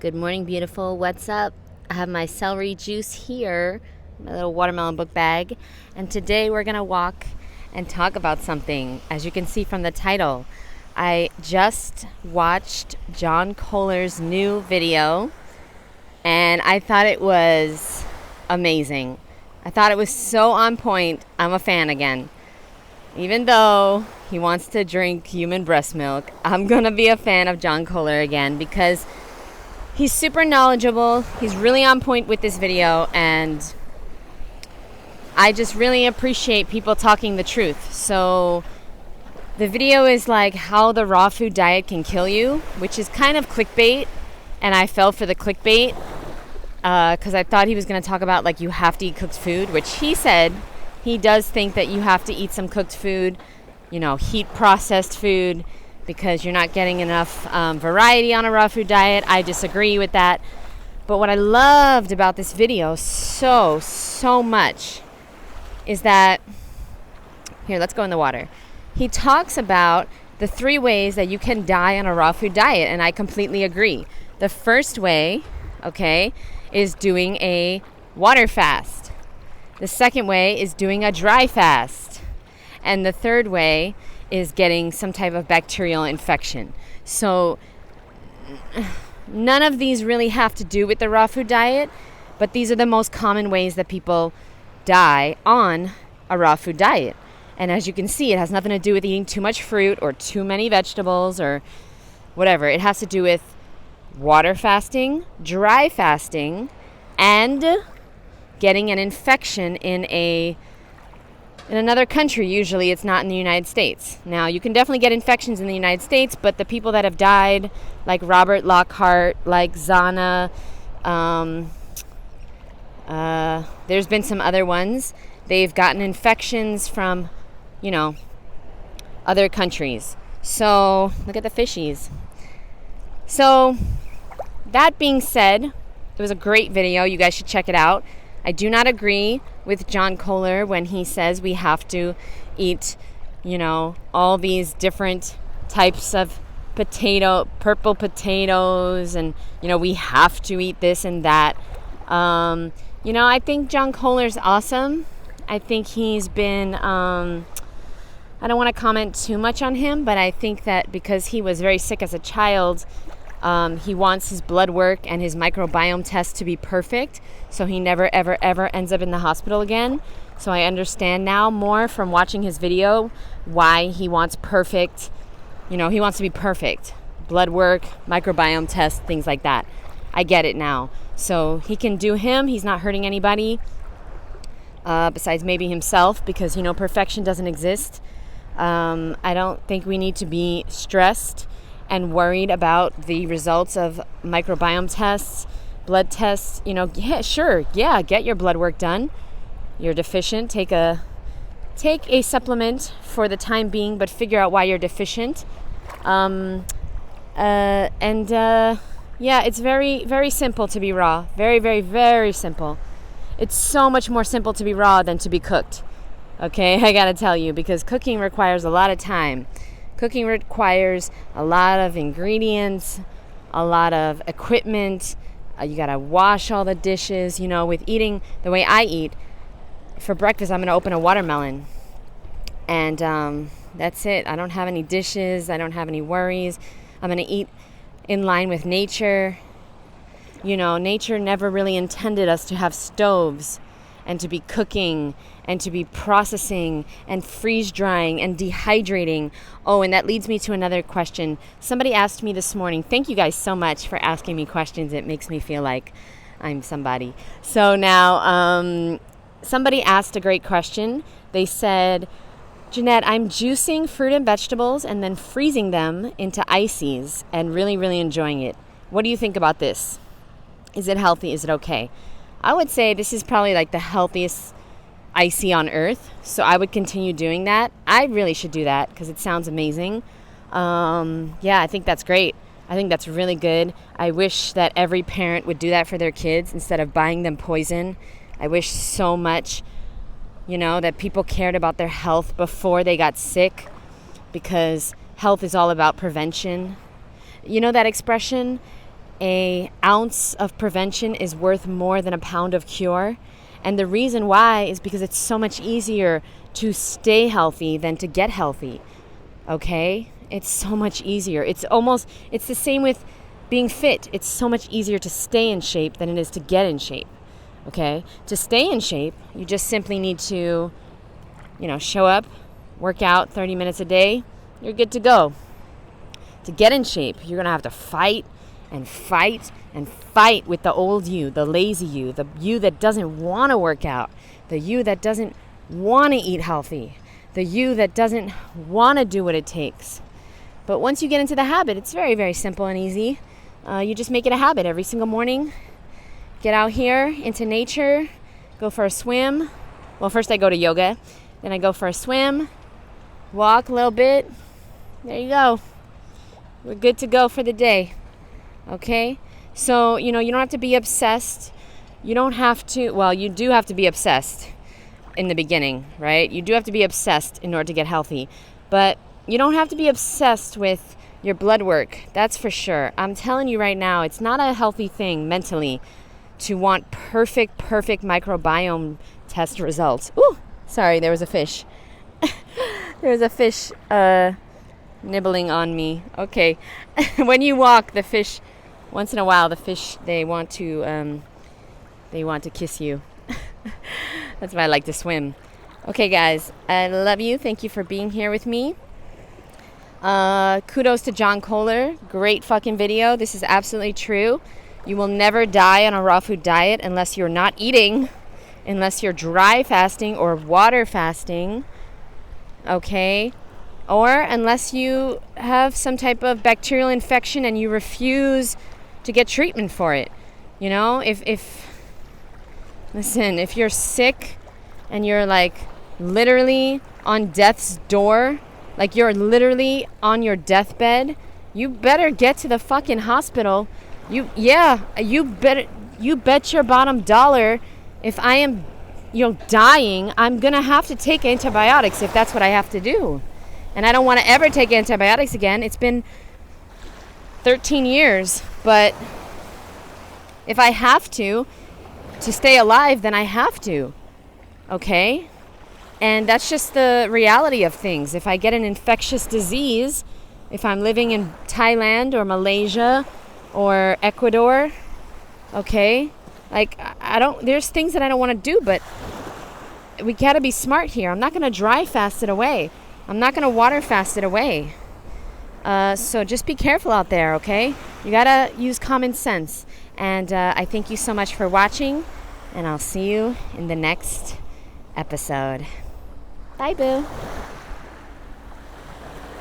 Good morning, beautiful. What's up? I have my celery juice here, my little watermelon book bag, and today we're going to walk and talk about something. As you can see from the title, I just watched John Kohler's new video, and I thought it was amazing. I thought it was so on point. I'm a fan again. Even though he wants to drink human breast milk, I'm going to be a fan of John Kohler again because he's super knowledgeable. He's really on point with this video, and I just really appreciate people talking the truth. So the video is like how the raw food diet can kill you, which is kind of clickbait, and I fell for the clickbait because I thought he was going to talk about like you have to eat cooked food, which he said he does think that you have to eat some cooked food, heat processed food, because you're not getting enough variety on a raw food diet. I disagree with that. But what I loved about this video so much is that, here, let's go in the water. He talks about the 3 ways that you can die on a raw food diet, and I completely agree. The first way, is doing a water fast. The second way is doing a dry fast. And the third way is getting some type of bacterial infection. So none of these really have to do with the raw food diet, but these are the most common ways that people die on a raw food diet. And as you can see, it has nothing to do with eating too much fruit or too many vegetables or whatever. It has to do with water fasting, dry fasting, and getting an infection in another country. Usually it's not in the United States. Now, you can definitely get infections in the United States, but the people that have died, like Robert Lockhart, like Zana, there's been some other ones. They've gotten infections from, other countries. So, look at the fishies. So, that being said, it was a great video. You guys should check it out. I do not agree with John Kohler when he says we have to eat, all these different types of purple potatoes, and, we have to eat this and that. I think John Kohler's awesome. I think he's been, I don't want to comment too much on him, but I think that because he was very sick as a child, he wants his blood work and his microbiome test to be perfect, so he never, ever ends up in the hospital again. So I understand now more from watching his video why he wants perfect, he wants to be perfect. Blood work, microbiome test, things like that. I get it now. So he can do him. He's not hurting anybody besides maybe himself, because, perfection doesn't exist. I don't think we need to be stressed and worried about the results of microbiome tests, blood tests. Get your blood work done. You're deficient, take a supplement for the time being, but figure out why you're deficient. It's very, very simple to be raw. Very, very, very simple. It's so much more simple to be raw than to be cooked. Okay, I gotta tell you, because cooking requires a lot of time. Cooking requires a lot of ingredients, a lot of equipment. You gotta wash all the dishes. With eating the way I eat, for breakfast I'm gonna open a watermelon, and that's it. I don't have any dishes. I don't have any worries. I'm gonna eat in line with nature. Nature never really intended us to have stoves and to be cooking and to be processing and freeze drying and dehydrating. Oh, and that leads me to another question. Somebody asked me this morning. Thank you guys so much for asking me questions. It makes me feel like I'm somebody. So now, somebody asked a great question. They said, Jeanette, I'm juicing fruit and vegetables and then freezing them into ices and really, really enjoying it. What do you think about this? Is it healthy? Is it okay? I would say this is probably like the healthiest icy on earth, so I would continue doing that. I really should do that because it sounds amazing. I think that's great. I think that's really good. I wish that every parent would do that for their kids instead of buying them poison. I wish so much, that people cared about their health before they got sick, because health is all about prevention. You know that expression, an ounce of prevention is worth more than a pound of cure. And the reason why is because it's so much easier to stay healthy than to get healthy. Okay? It's so much easier. It's the same with being fit. It's so much easier to stay in shape than it is to get in shape. Okay? To stay in shape, you just simply need to, show up, work out 30 minutes a day, you're good to go. To get in shape, you're going to have to fight and fight and fight with the old you, the lazy you, the you that doesn't want to work out, the you that doesn't want to eat healthy, the you that doesn't want to do what it takes. But once you get into the habit, it's very, very simple and easy. You just make it a habit every single morning. Get out here into nature, go for a swim. Well, first I go to yoga, then I go for a swim, walk a little bit. There you go. We're good to go for the day. Okay? So, you don't have to be obsessed. You don't have to, well, you do have to be obsessed in the beginning, right? You do have to be obsessed in order to get healthy. But you don't have to be obsessed with your blood work. That's for sure. I'm telling you right now, it's not a healthy thing mentally to want perfect microbiome test results. Ooh, sorry, there was a fish. There was a fish nibbling on me. Okay. When you walk, the fish, once in a while, the fish, they want to kiss you. That's why I like to swim. Okay, guys, I love you. Thank you for being here with me. Kudos to John Kohler. Great fucking video. This is absolutely true. You will never die on a raw food diet unless you're not eating, unless you're dry fasting or water fasting, okay? Or unless you have some type of bacterial infection and you refuse to get treatment for it. If you're sick and you're like literally on death's door, like you're literally on your deathbed, you better get to the fucking hospital. You bet your bottom dollar if I am, dying, I'm going to have to take antibiotics if that's what I have to do. And I don't want to ever take antibiotics again. It's been 13 years, but if I have to stay alive, then I have to. Okay? And that's just the reality of things. If I get an infectious disease, if I'm living in Thailand or Malaysia or Ecuador, okay? Like, there's things that I don't want to do, but we got to be smart here. I'm not going to dry fast it away. I'm not going to water fast it away. So just be careful out there, okay? You got to use common sense. And I thank you so much for watching, and I'll see you in the next episode. Bye, boo.